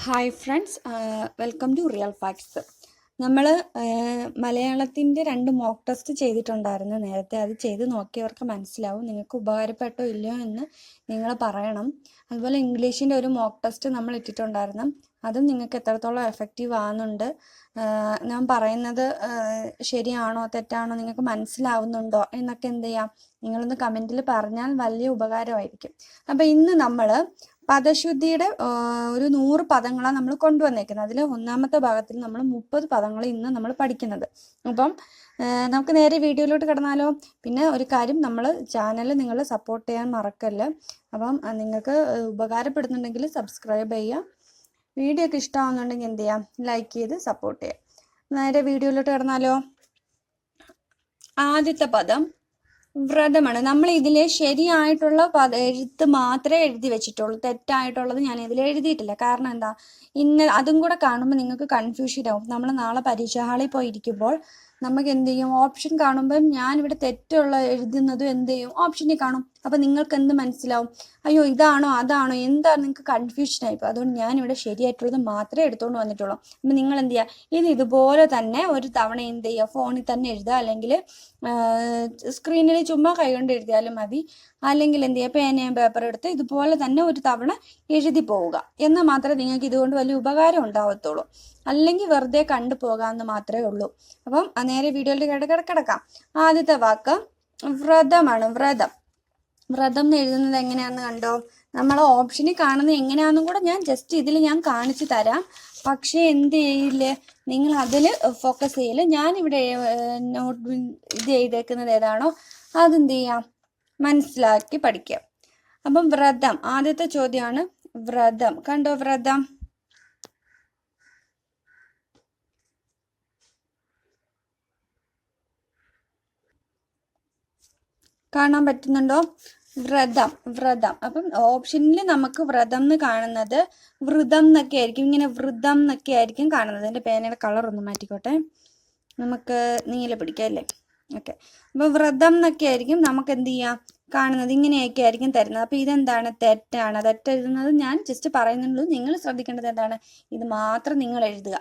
Hi friends, welcome to real facts. നമ്മൾ മലയാളത്തിൻ്റെ 2 mock test ചെയ്തിട്ടുണ്ടായിരുന്നു നേരത്തെ. അത് ചെയ്ത് നോക്കിയവർക്ക് മനസ്സിലാവും, നിങ്ങൾക്ക് ഉപകാരപ്പെട്ടോ ഇല്ലയോ എന്ന് നിങ്ങൾ പറയണം. അതുപോലെ ഇംഗ്ലീഷിൻ്റെ ഒരു മോക്ക് ടെസ്റ്റ് നമ്മൾ ഇട്ടിട്ടുണ്ടായിരുന്നു. അതും നിങ്ങൾക്ക് എത്രത്തോളം എഫക്റ്റീവ് ആകുന്നുണ്ട്, ഞാൻ പറയുന്നത് ശരിയാണോ തെറ്റാണോ, നിങ്ങൾക്ക് മനസ്സിലാവുന്നുണ്ടോ എന്നൊക്കെ എന്ത് ചെയ്യാം, നിങ്ങളൊന്ന് കമൻറ്റിൽ പറഞ്ഞാൽ വലിയ ഉപകാരമായിരിക്കും. അപ്പോൾ ഇന്ന് നമ്മൾ പദശുദ്ധിയുടെ ഒരു 100 പദങ്ങളാണ് നമ്മൾ കൊണ്ടുവന്നേക്കുന്നത്. അതിൽ ഒന്നാമത്തെ ഭാഗത്തിൽ നമ്മൾ 30 പദങ്ങൾ ഇന്ന് നമ്മൾ പഠിക്കുന്നത്. അപ്പം നമുക്ക് നേരെ വീഡിയോയിലോട്ട് കിടന്നാലോ. പിന്നെ ഒരു കാര്യം, നമ്മൾ ചാനൽ നിങ്ങൾ സപ്പോർട്ട് ചെയ്യാൻ മറക്കല്ല. അപ്പം നിങ്ങൾക്ക് ഉപകാരപ്പെടുന്നുണ്ടെങ്കിൽ സബ്സ്ക്രൈബ് ചെയ്യുക. വീഡിയോ ഒക്കെ ഇഷ്ടമാകുന്നുണ്ടെങ്കിൽ എന്ത് ചെയ്യാം, ലൈക്ക് ചെയ്ത് സപ്പോർട്ട് ചെയ്യാം. നേരെ വീഡിയോയിലോട്ട് കിടന്നാലോ. ആദ്യത്തെ പദം വ്രതമാണ്. നമ്മൾ ഇതിലെ ശരിയായിട്ടുള്ള എഴുത്ത് മാത്രമേ എഴുതി വെച്ചിട്ടുള്ളൂ, തെറ്റായിട്ടുള്ളത് ഞാൻ ഇതിൽ എഴുതിയിട്ടില്ല. കാരണം എന്താ, അതും കൂടെ കാണുമ്പോൾ നിങ്ങൾക്ക് കൺഫ്യൂഷൻ ആവും. നമ്മൾ നാളെ പരീക്ഷാ ഹാളിൽ പോയി ഇരിക്കുമ്പോൾ നമുക്ക് എന്ത് ചെയ്യും, ഓപ്ഷൻ കാണുമ്പം ഞാനിവിടെ തെറ്റുള്ള എഴുതുന്നതും എന്ത് ചെയ്യും, ഓപ്ഷനിൽ കാണും. അപ്പം നിങ്ങൾക്ക് എന്ത് മനസ്സിലാവും, അയ്യോ ഇതാണോ അതാണോ എന്താണ്, നിങ്ങൾക്ക് കൺഫ്യൂഷൻ ആയിപ്പോൾ. അതുകൊണ്ട് ഞാനിവിടെ ശരിയായിട്ടുള്ളത് മാത്രമേ എടുത്തുകൊണ്ട് വന്നിട്ടുള്ളൂ. അപ്പം നിങ്ങൾ എന്ത് ചെയ്യുക, ഇതുപോലെ തന്നെ ഒരു തവണ എന്ത് ചെയ്യുക, ഫോണിൽ തന്നെ എഴുതുക, അല്ലെങ്കിൽ സ്ക്രീനിൽ ചുമ്മാ കൈകൊണ്ട് എഴുതിയാലും മതി. അല്ലെങ്കിൽ എന്ത് ചെയ്യുക, പേനയും പേപ്പർ എടുത്ത് ഇതുപോലെ തന്നെ ഒരു തവണ എഴുതി പോവുക. എന്നാൽ മാത്രമേ നിങ്ങൾക്ക് ഇതുകൊണ്ട് വലിയ ഉപകാരം ഉണ്ടാവത്തുള്ളൂ. അല്ലെങ്കിൽ വെറുതെ കണ്ടു പോകാമെന്ന് മാത്രമേ ഉള്ളൂ. അപ്പം നേരെ വീഡിയോയിൽ കിടക്കാം. ആദ്യത്തെ വാക്ക് വ്രതമാണ്. വ്രതം എന്ന് എഴുതുന്നത് എങ്ങനെയാണെന്ന് കണ്ടോ. നമ്മൾ ഓപ്ഷനിൽ കാണുന്നത് എങ്ങനെയാണെന്നും കൂടെ ഞാൻ ജസ്റ്റ് ഇതിൽ ഞാൻ കാണിച്ചു തരാം. പക്ഷേ എന്ത് ചെയ്യില്ലേ, നിങ്ങൾ അതിൽ ഫോക്കസ് ചെയ്യില്ല. ഞാനിവിടെ ഇത് ചെയ്തേക്കുന്നത് ഏതാണോ അതെന്ത് ചെയ്യാം, മനസ്സിലാക്കി പഠിക്കാം. അപ്പം വ്രതം, ആദ്യത്തെ ചോദ്യമാണ് വ്രതം. കണ്ടോ വ്രതം, കാണാൻ പറ്റുന്നുണ്ടോ? വ്രതം. അപ്പം ഓപ്ഷനിൽ നമുക്ക് വ്രതം എന്ന് കാണുന്നത് വൃതം എന്നൊക്കെ ആയിരിക്കും, ഇങ്ങനെ വൃതം എന്നൊക്കെ ആയിരിക്കും കാണുന്നത്. എൻ്റെ പേനയുടെ കളർ ഒന്ന് മാറ്റിക്കോട്ടെ, നമുക്ക് നീല പിടിക്കാം അല്ലേ. ഓക്കെ, അപ്പോൾ വ്രതം എന്നൊക്കെ ആയിരിക്കും നമുക്ക് എന്ത് ചെയ്യാം കാണുന്നത്, ഇങ്ങനെയൊക്കെ ആയിരിക്കും തരുന്നത്. അപ്പോൾ ഇതെന്താണ്, തെറ്റാണ്. തെറ്റെഴുതുന്നത് ഞാൻ ജസ്റ്റ് പറയുന്നുള്ളൂ. നിങ്ങൾ ശ്രദ്ധിക്കേണ്ടത് എന്താണ്, ഇത് മാത്രം നിങ്ങൾ എഴുതുക.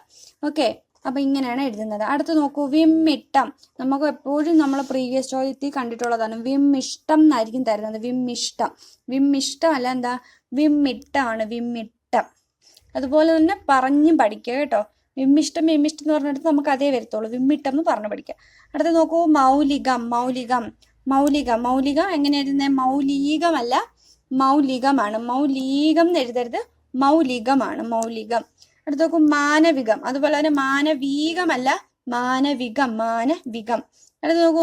ഓക്കെ, അപ്പം ഇങ്ങനെയാണ് എഴുതുന്നത്. അടുത്ത് നോക്കൂ, വിമ്മിട്ടം. നമുക്ക് എപ്പോഴും നമ്മൾ പ്രീവിയസ് ചോദ്യത്തിൽ കണ്ടിട്ടുള്ളതാണ്. വിമ്മിഷ്ടം എന്നായിരിക്കും തരുന്നത്. വിമ്മിഷ്ടം അല്ല, എന്താ വിമ്മിട്ടമാണ്, വിമ്മിട്ടം. അതുപോലെ തന്നെ പറഞ്ഞും പഠിക്കുക കേട്ടോ. വിമ്മിഷ്ടം എന്ന് പറഞ്ഞിട്ട് നമുക്ക് അതേ വരത്തുള്ളൂ, വിമ്മിട്ടം എന്ന് പറഞ്ഞു പഠിക്കുക. അടുത്ത് നോക്കൂ, മൗലികം എങ്ങനെ എഴുതുന്നത്, മൗലികമല്ല മൗലികമാണ്. മൗലികം എന്ന് എഴുതരുത്, മൗലികമാണ്, മൗലികം. അടുത്ത് നോക്കൂ, മാനവികം. അതുപോലെ തന്നെ മാനവീകമല്ല, മാനവികം. അടുത്ത് നോക്കൂ,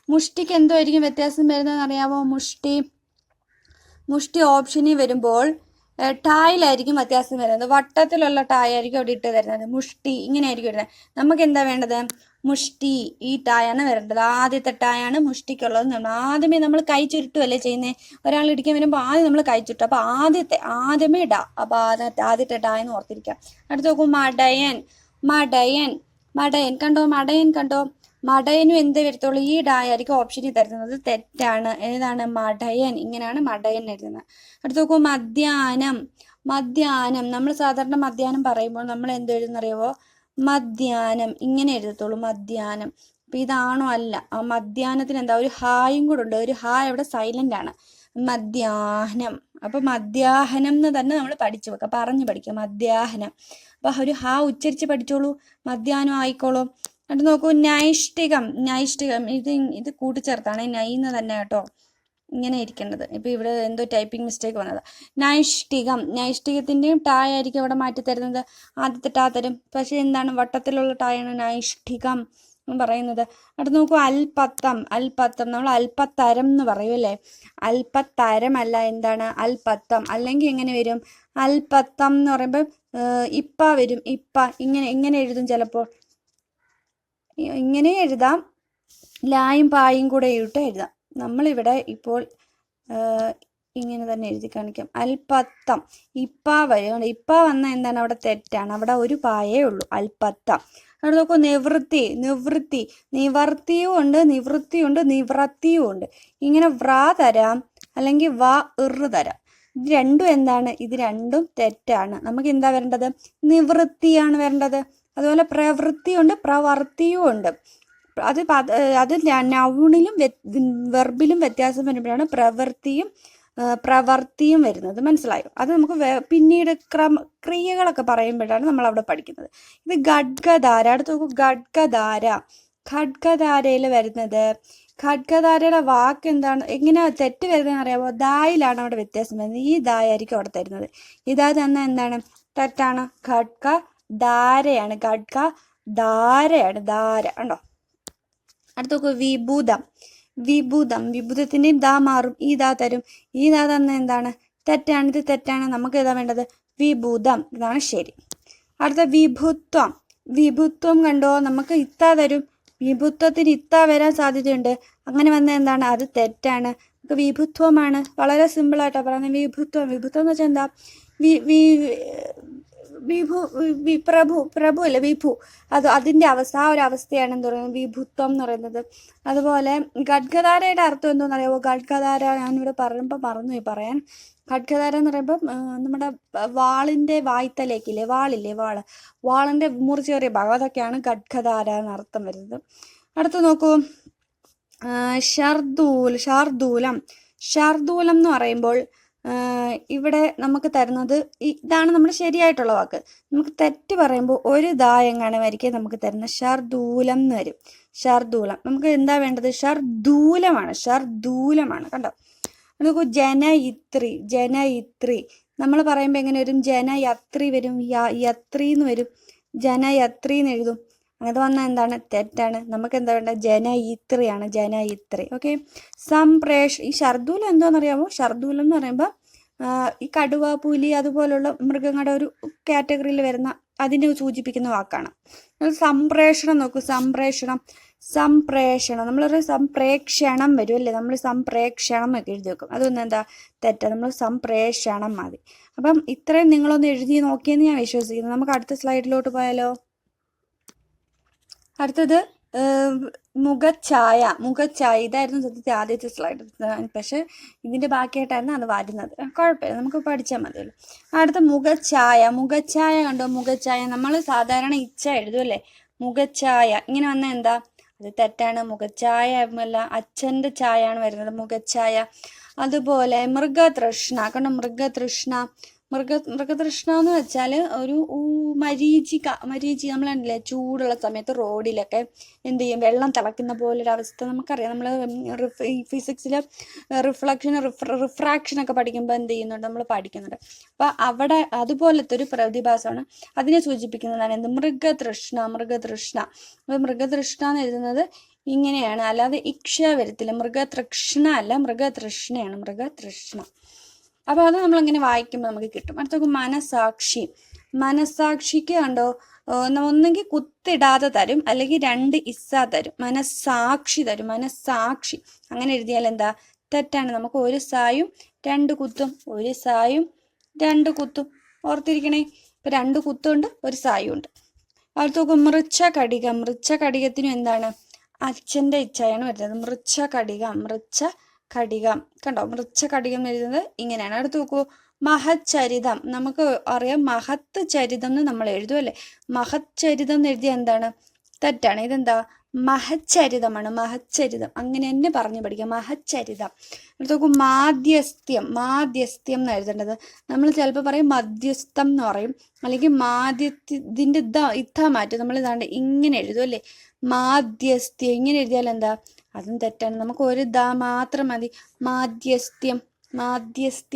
മുഷ്ടിക്ക് എന്തോ ആയിരിക്കും വ്യത്യാസം വരുന്നതെന്ന് അറിയാമോ? മുഷ്ടി ഓപ്ഷനിൽ വരുമ്പോൾ ടായിലായിരിക്കും വ്യത്യാസം വരുന്നത്. വട്ടത്തിലുള്ള ടായ് ആയിരിക്കും അവിടെ ഇട്ട് തരുന്നത്. മുഷ്ടി ഇങ്ങനെ ആയിരിക്കും വരുന്നത്. നമുക്ക് എന്താ വേണ്ടത്, മുഷ്ടി, ഈ ടായാണ് വരേണ്ടത്. ആദ്യത്തെ ടായാണ് മുഷ്ടിക്കുള്ളത്. ആദ്യമേ നമ്മൾ കൈ ചുരുട്ടുമല്ലേ ചെയ്യുന്നത്. ഒരാൾ ഇടിക്കാൻ വരുമ്പോൾ ആദ്യം നമ്മൾ കൈ ചുരുട്ടും. അപ്പോൾ ആദ്യമേ ഇടാം. അപ്പോൾ ആദ്യത്തെ ടായെന്ന് ഓർത്തിരിക്കാം. അടുത്ത് നോക്കൂ, മടയൻ കണ്ടോ. മടയനും എന്ത് വരത്തുള്ളൂ, ഈ ഡായായിരിക്കും ഓപ്ഷനിൽ തരുന്നത്. തെറ്റാണ്. ഏതാണ്, മടയൻ. ഇങ്ങനെയാണ് മടയൻ എഴുതുന്നത്. അടുത്ത് നോക്കൂ, മധ്യാനം. നമ്മൾ സാധാരണ മധ്യാനം പറയുമ്പോൾ നമ്മൾ എന്ത് എഴുതുന്നറിയാവോ, മധ്യാനം ഇങ്ങനെ എഴുതത്തുള്ളൂ, മധ്യാനം. അപ്പം ഇതാണോ, അല്ല. ആ മധ്യാനത്തിന് എന്താ, ഒരു ഹായും കൂടെ ഉണ്ട്. ഒരു ഹാ ഇവിടെ സൈലന്റ് ആണ്, മധ്യാഹ്നം. അപ്പം മധ്യാഹ്നം എന്ന് തന്നെ നമ്മൾ പഠിച്ചു വെക്കാം, പറഞ്ഞു പഠിക്കാം, മധ്യാഹ്നം. അപ്പം ഒരു ഹാ ഉച്ചരിച്ച് പഠിച്ചോളൂ, മധ്യാഹ്നം ആയിക്കോളൂ. എന്നിട്ട് നോക്കൂ, നൈഷ്ഠികം. ഇത് കൂട്ടിച്ചേർത്താണ്, നൈന്ന് തന്നെ കേട്ടോ ഇങ്ങനെ ഇരിക്കേണ്ടത്. ഇപ്പം ഇവിടെ എന്തോ ടൈപ്പിംഗ് മിസ്റ്റേക്ക് വന്നത്. നൈഷ്ഠികത്തിൻ്റെയും ടായ് ആയിരിക്കും ഇവിടെ മാറ്റി തരുന്നത്. ആദ്യത്തെ ടാ തരും, പക്ഷേ എന്താണ്, വട്ടത്തിലുള്ള ടായാണ് നൈഷ്ഠികം എന്ന് പറയുന്നത്. അടുത്ത് നോക്കൂ, അൽപ്പത്തം. നമ്മൾ അൽപ്പത്തരം എന്ന് പറയും അല്ലേ, അൽപ്പത്തരമല്ല, എന്താണ്, അൽപ്പത്തം. അല്ലെങ്കിൽ എങ്ങനെ വരും, അൽപ്പത്തം എന്ന് പറയുമ്പോൾ ഇപ്പ വരും, ഇങ്ങനെ എഴുതും. ചിലപ്പോൾ ഇങ്ങനെ എഴുതാം, ലായും പായും കൂടെ ഇട്ട് എഴുതാം. നമ്മളിവിടെ ഇപ്പോൾ ഇങ്ങനെ തന്നെ എഴുതി കാണിക്കാം, അൽപ്പത്തം. ഇപ്പ വരും, ഇപ്പ വന്ന എന്താണ്, അവിടെ തെറ്റാണ്, അവിടെ ഒരു പായേ ഉള്ളൂ, അൽപ്പത്തം. അവിടെ നോക്കൂ, നിവർത്തിയും ഉണ്ട്, നിവൃത്തിയും ഉണ്ട്, നിവൃത്തിയും ഉണ്ട്. ഇങ്ങനെ വ്രാ തരാം, അല്ലെങ്കിൽ വ ഇറ് തരാം. ഇത് രണ്ടും എന്താണ്? ഇത് രണ്ടും തെറ്റാണ്. നമുക്ക് എന്താ വരേണ്ടത്? നിവൃത്തിയാണ് വരേണ്ടത്. അതുപോലെ പ്രവൃത്തിയുണ്ട്, പ്രവർത്തിയും ഉണ്ട്. അത് നൗണിലും വെർബിലും വ്യത്യാസം വരുമ്പോഴാണ് പ്രവർത്തിയും വരുന്നത്. മനസ്സിലായോ? അത് നമുക്ക് പിന്നീട് ക്രിയകളൊക്കെ പറയുമ്പോഴാണ് നമ്മൾ അവിടെ പഠിക്കുന്നത്. ഇത് ഖഡ്ഗധാര. അടുത്ത് നോക്കൂ, ഖഡ്ഗധാര. ഖഡ്ഗധാരയിൽ വരുന്നത്, ഖഡ്ഗധാരയുടെ വാക്ക് എന്താണ്, എങ്ങനെയാ തെറ്റ് വരുന്നതെന്ന് അറിയാമോ? ദായിലാണ് അവിടെ വ്യത്യാസം വരുന്നത്. ഈ ദായായിരിക്കും അവിടെ തരുന്നത്. ഇതാ തന്ന എന്താണ്? തെറ്റാണ്. ഖഡ്ഗധാരയാണ്. ഖഡ്ഗധാരയാണ്. ധാര ഉണ്ടോ? അടുത്ത നോക്കൂ, വിഭൂതം. വിഭൂതത്തിൻ്റെയും ദാ മാറും, ഈ ദാ തരും. ഈ ദാ തന്ന എന്താണ്? തെറ്റാണ്. ഇത് തെറ്റാണ്. നമുക്ക് ഏതാ വേണ്ടത്? വിഭൂതം. ഇതാണ് ശരി. അടുത്ത വിഭുത്വം കണ്ടോ? നമുക്ക് ഇത്താ തരും. വിഭുത്വത്തിന് ഇത്താ വരാൻ സാധ്യതയുണ്ട്. അങ്ങനെ വന്ന എന്താണ്? അത് തെറ്റാണ്. നമുക്ക് വിഭുത്വമാണ്. വളരെ സിമ്പിളായിട്ടാണ് പറയുന്നത്. വിഭുത്വം എന്ന് വെച്ചാൽ എന്താ? പ്രഭു അല്ലേ, വിഭു. അതിൻ്റെ അവസ്ഥ, ആ ഒരു അവസ്ഥയാണ് എന്ത് പറയുന്നത്? വിഭുത്വം എന്ന് പറയുന്നത്. അതുപോലെ ഖഡ്ഗധാരയുടെ അർത്ഥം എന്തോന്ന് അറിയാമോ? ഖഡ്ഗധാര ഞാനിവിടെ പറയുമ്പോൾ മറന്നുപോയി പറയാൻ. ഖഡ്ഗധാര എന്ന് പറയുമ്പോൾ നമ്മുടെ വാളിൻ്റെ വായ്ത്തലേക്കില്ലേ, വാളിൻ്റെ മുറിച്ചേറിയ ഭാഗം, അതൊക്കെയാണ് ഖഡ്ഗധാര എന്ന അർത്ഥം വരുന്നത്. അടുത്ത് നോക്കൂ, ഷർദൂലം എന്ന് പറയുമ്പോൾ ഇവിടെ നമുക്ക് തരുന്നത് ഇതാണ് നമ്മുടെ ശരിയായിട്ടുള്ള വാക്ക്. നമുക്ക് തെറ്റ് പറയുമ്പോൾ ഒരു ദായങ്ങാണ് വരിക നമുക്ക് തരുന്നത്. ഷർദൂലം എന്ന് വരും. ഷർദൂലം. നമുക്ക് എന്താ വേണ്ടത്? ഷർദൂലമാണ്. കണ്ടോ? നോക്കൂ, ജനയിത്രി. നമ്മൾ പറയുമ്പോൾ എങ്ങനെ വരും? ജനയത്രി വരും. യത്രി എന്ന് വരും. ജനയത്രി എന്ന് എഴുതും. അങ്ങനെ വന്നാൽ എന്താണ്? തെറ്റാണ്. നമുക്ക് എന്താ വേണ്ടത്? ജനയിത്രിയാണ്. ജനയിത്രി. ഓക്കെ. ഈ ഷർദൂലം എന്താണെന്നറിയാമോ? ഷർദൂലം എന്ന് പറയുമ്പോൾ ഈ കടുവ, പുലി അതുപോലുള്ള മൃഗങ്ങളുടെ ഒരു കാറ്റഗറിയിൽ വരുന്ന അതിനെ സൂചിപ്പിക്കുന്ന വാക്കാണ്. സംപ്രേഷണം നോക്കൂ, സംപ്രേഷണം. നമ്മളൊരു സംപ്രേക്ഷണം വരും അല്ലേ, നമ്മൾ സംപ്രേക്ഷണം ഒക്കെ എഴുതി വെക്കും. അതൊന്നും എന്താ? തെറ്റാണ്. നമ്മൾ സംപ്രേഷണം മതി. അപ്പം ഇത്രയും നിങ്ങളൊന്ന് എഴുതി നോക്കിയെന്ന് ഞാൻ വിശ്വസിക്കുന്നു. നമുക്ക് അടുത്ത സ്ലൈഡിലോട്ട് പോയാലോ? അടുത്തത് മുഖഛായ. ഇതായിരുന്നു സത്യത്തിൽ ആദ്യത്തെ സ്ലൈഡ്. പക്ഷെ ഇതിൻ്റെ ബാക്കിയായിട്ടായിരുന്നു അത് വരുന്നത്. കുഴപ്പമില്ല, നമുക്ക് പഠിച്ചാൽ മതിയല്ലോ. അടുത്ത മുഖഛായ കണ്ടോ? മുഖഛായ നമ്മൾ സാധാരണ ഇച്ഛ എഴുതും അല്ലേ, മുഖഛായ. ഇങ്ങനെ വന്നാൽ എന്താ? അത് തെറ്റാണ്. മുഖഛായ അല്ല, അച്ഛൻ്റെ ഛായയാണ് വരുന്നത് മുഖഛായ. അതുപോലെ മൃഗതൃഷ്ണ കണ്ടോ? മൃഗതൃഷ്ണ എന്ന് വെച്ചാൽ ഒരു മരീചി നമ്മൾ കണ്ടില്ലേ, ചൂടുള്ള സമയത്ത് റോഡിലൊക്കെ എന്ത് ചെയ്യും? വെള്ളം തിളക്കുന്ന പോലൊരവസ്ഥ നമുക്കറിയാം. നമ്മൾ ഫിസിക്സിൽ റിഫ്രാക്ഷനൊക്കെ പഠിക്കുമ്പോൾ എന്ത് ചെയ്യുന്നുണ്ട്? നമ്മൾ പഠിക്കുന്നുണ്ട്. അപ്പോൾ അവിടെ അതുപോലത്തെ ഒരു പ്രതിഭാസമാണ്. അതിനെ സൂചിപ്പിക്കുന്നതാണ് എന്ത്? മൃഗതൃഷ്ണ. അപ്പോൾ മൃഗതൃഷ്ണ എന്ന് എഴുതുന്നത് ഇങ്ങനെയാണ്, അല്ലാതെ ഇക്ഷ വരത്തില്ല. മൃഗതൃഷ്ണ അല്ല, മൃഗതൃഷ്ണയാണ്. മൃഗതൃഷ്ണ. അപ്പോൾ അത് നമ്മളിങ്ങനെ വായിക്കുമ്പോൾ നമുക്ക് കിട്ടും. അടുത്ത മനസാക്ഷിക്ക് കണ്ടോ? ഒന്നെങ്കിൽ കുത്തിടാതെ തരും, അല്ലെങ്കിൽ 2 ഇസ്സ തരും. മനസാക്ഷി തരും. മനസാക്ഷി അങ്ങനെ എഴുതിയാൽ എന്താ? തെറ്റാണ്. നമുക്ക് ഒരു സായും 2 കുത്തും, ഒരു സായും 2 കുത്തും. ഓർത്തിരിക്കണേ. ഇപ്പം 2 കുത്തുണ്ട്, ഒരു സായും ഉണ്ട്. അടുത്ത് നോക്കും, മൃച്ഛകടികത്തിനും എന്താണ്? അച്ഛൻ്റെ ഇച്ഛയാണ് വരുന്നത്. മൃച്ഛകടികം കണ്ടോ? മൃച്ഛകടികം എഴുതുന്നത് ഇങ്ങനെയാണ്. അടുത്ത് നോക്കൂ, മഹച്ചരിതം. നമുക്ക് അറിയാം മഹത്ത് ചരിതം എന്ന് നമ്മൾ എഴുതും അല്ലേ. മഹച്ചരിതം എന്ന് എഴുതിയ എന്താണ്? തെറ്റാണ്. ഇതെന്താ? മഹച്ചരിതമാണ്. അങ്ങനെ തന്നെ പറഞ്ഞു പഠിക്കാം. മഹച്ചരിതം. അടുത്ത് നോക്കൂ, മാധ്യസ്ഥ്യം എന്ന് എഴുതേണ്ടത്. നമ്മൾ ചിലപ്പോൾ പറയും മധ്യസ്ഥം എന്ന് പറയും, അല്ലെങ്കിൽ ഇതിൻ്റെ ഇത്താ മാറ്റും. നമ്മൾ ഇതാണ്ട് ഇങ്ങനെ എഴുതും അല്ലേ, മാധ്യസ്ഥ്യം. ഇങ്ങനെ എഴുതിയാൽ എന്താ? അതും തെറ്റാണ്. നമുക്ക് ഒരു മാത്രം മതി. മാധ്യസ്ഥ്യം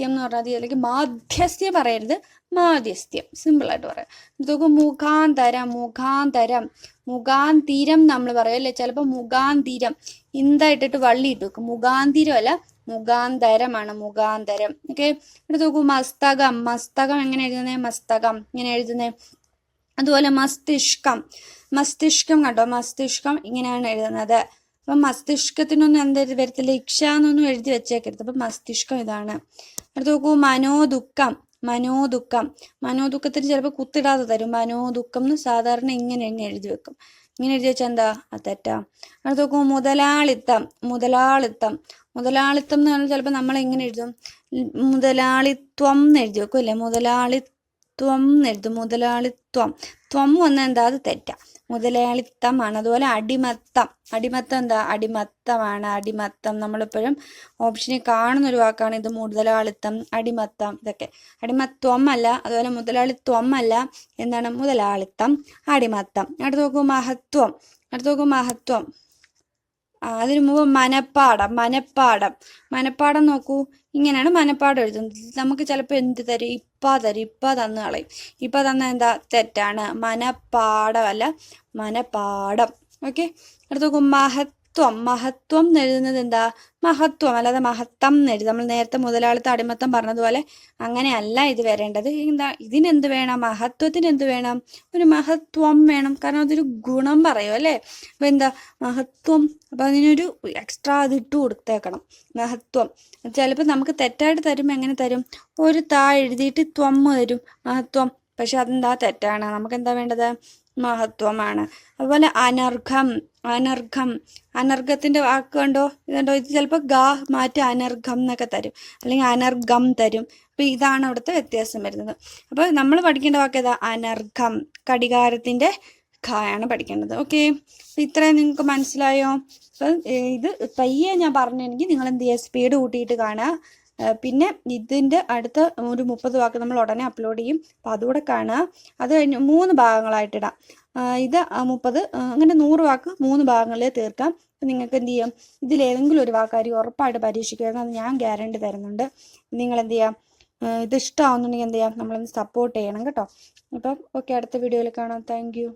എന്ന് പറഞ്ഞാൽ മതി, അല്ലെങ്കിൽ മാധ്യസ്ഥ്യം പറയരുത്, മാധ്യസ്ഥ്യം. സിമ്പിളായിട്ട് പറയാം. നോക്കൂ, മുഖാന്തിരം നമ്മൾ പറയും അല്ലേ. ചിലപ്പോൾ മുഖാന്തിരം ഇന്തായിട്ടിട്ട് വള്ളി ഇട്ട് വെക്കും. മുഖാന്തിരം അല്ല, മുഖാന്തരമാണ്. മുഖാന്തരം. ഓക്കെ. എടുത്ത് നോക്കൂ, മസ്തകം എങ്ങനെ എഴുതുന്നത്? മസ്തകം ഇങ്ങനെ എഴുതുന്നത്. അതുപോലെ മസ്തിഷ്കം കണ്ടോ? മസ്തിഷ്കം ഇങ്ങനെയാണ് എഴുതുന്നത്. അപ്പം മസ്തിഷ്കത്തിനൊന്നും എന്തായാലും വരത്തില്ല, ഇക്ഷ എന്നൊന്നും എഴുതി വെച്ചേക്കരുത്. അപ്പം മസ്തിഷ്കം ഇതാണ്. അടുത്ത് നോക്കൂ, മനോദുഃഖത്തിന് ചിലപ്പോൾ കുത്തിടാതെ തരും. മനോദുഃഖം എന്ന് സാധാരണ ഇങ്ങനെ എഴുതി വെക്കും. ഇങ്ങനെ എഴുതി വെച്ചാൽ എന്താ? അത് തെറ്റാ. അടുത്ത് നോക്കൂ, മുതലാളിത്തം എന്ന് പറഞ്ഞാൽ ചിലപ്പോൾ നമ്മൾ എങ്ങനെ എഴുതും? മുതലാളിത്വം എന്ന് എഴുതി വെക്കും അല്ലേ, മുതലാളിത്വം എന്നെഴുതും. മുതലാളിത്വം ത്വം വന്ന എന്താ, അത് തെറ്റാ, മുതലാളിത്തമാണ്. അതുപോലെ അടിമത്തം, അടിമത്തം എന്താ, അടിമത്തമാണ്. അടിമത്തം നമ്മളെപ്പോഴും ഓപ്ഷനിൽ കാണുന്ന ഒരു വാക്കാണ് ഇത്, മുതലാളിത്തം, അടിമത്തം, ഇതൊക്കെ. അടിമത്വം അല്ല, അതുപോലെ മുതലാളിത്വം അല്ല, എന്താണ്, മുതലാളിത്തം, അടിമത്തം. അടുത്ത് നോക്കൂ മഹത്വം, അടുത്ത് നോക്കൂ മഹത്വം. അതിന് മുമ്പ് മനപ്പാടം, മനപ്പാടം, മനപ്പാടം നോക്കൂ, ഇങ്ങനെയാണ് മനപ്പാടം എഴുതുന്നത്. നമുക്ക് ചിലപ്പോൾ എന്ത് തരും, തരും, തന്നു കളയും. തന്ന എന്താ, തെറ്റാണ്, മനപ്പാടം അല്ല, മനപ്പാടം. ഓക്കെ. അടുത്ത് നോക്കൂ മഹത്വം, മഹത്വം എന്ന് എഴുതുന്നത് എന്താ, മഹത്വം അല്ലാതെ മഹത്തം എന്ന് എഴുതും. നമ്മൾ നേരത്തെ മുതലാളിത്ത അടിമത്തം പറഞ്ഞതുപോലെ അങ്ങനെയല്ല ഇത് വരേണ്ടത്. എന്താ, ഇതിനെന്ത് വേണം, മഹത്വത്തിന് എന്ത് വേണം, ഒരു മഹത്വം വേണം. കാരണം അതൊരു ഗുണം പറയും അല്ലേ. അപ്പം എന്താ മഹത്വം, അപ്പം അതിനൊരു എക്സ്ട്രാ അത് ഇട്ട് കൊടുത്തേക്കണം, മഹത്വം. ചിലപ്പോൾ നമുക്ക് തെറ്റായിട്ട് തരുമ്പോൾ എങ്ങനെ തരും, ഒരു താ എഴുതിയിട്ട് ത്വം തരും, മഹത്വം. പക്ഷെ അതെന്താ, തെറ്റാണ്. നമുക്ക് എന്താ വേണ്ടത്, മഹത്വമാണ്. അതുപോലെ അനർഘം, അനർഘം, അനർഘത്തിന്റെ വാക്ക് കണ്ടോ, ഇതുണ്ടോ, ഇത് ചിലപ്പോൾ ഗാ മാറ്റി അനർഘം എന്നൊക്കെ തരും, അല്ലെങ്കിൽ അനർഘം തരും. അപ്പം ഇതാണ് അവിടുത്തെ വ്യത്യാസം വരുന്നത്. അപ്പോൾ നമ്മൾ പഠിക്കേണ്ട വാക്ക് ഏതാ, അനർഘം, കടികാരത്തിന്റെ ഖായാണ് പഠിക്കേണ്ടത്. ഓക്കെ. ഇത്രയും നിങ്ങൾക്ക് മനസ്സിലായോ? അപ്പം ഇത് പയ്യെ ഞാൻ പറഞ്ഞെങ്കിൽ നിങ്ങൾ എന്ത് ചെയ്യുക, സ്പീഡ് കൂട്ടിയിട്ട് കാണുക. പിന്നെ ഇതിൻ്റെ അടുത്ത ഒരു 30 വാക്ക് നമ്മൾ ഉടനെ അപ്ലോഡ് ചെയ്യും, അപ്പം അതുകൂടെ കാണുക. അത് കഴിഞ്ഞ് 3 ഭാഗങ്ങളായിട്ടിടാം. ഇത് 30, അങ്ങനെ 100 വാക്ക് 3 ഭാഗങ്ങളിൽ തീർക്കാം. നിങ്ങൾക്ക് എന്ത് ചെയ്യാം, ഇതിലേതെങ്കിലും ഒരു വാക്കാരി ഉറപ്പായിട്ട് പരീക്ഷിക്കുക, അത് ഞാൻ ഗ്യാരണ്ടി തരുന്നുണ്ട്. നിങ്ങൾ എന്ത് ചെയ്യാം, ഇത് ഇഷ്ടമാവുന്നുണ്ടെങ്കിൽ എന്ത് ചെയ്യാം, നമ്മളൊന്ന് സപ്പോർട്ട് ചെയ്യണം കേട്ടോ. അപ്പം ഓക്കെ, അടുത്ത വീഡിയോയിൽ കാണാം. Thank you.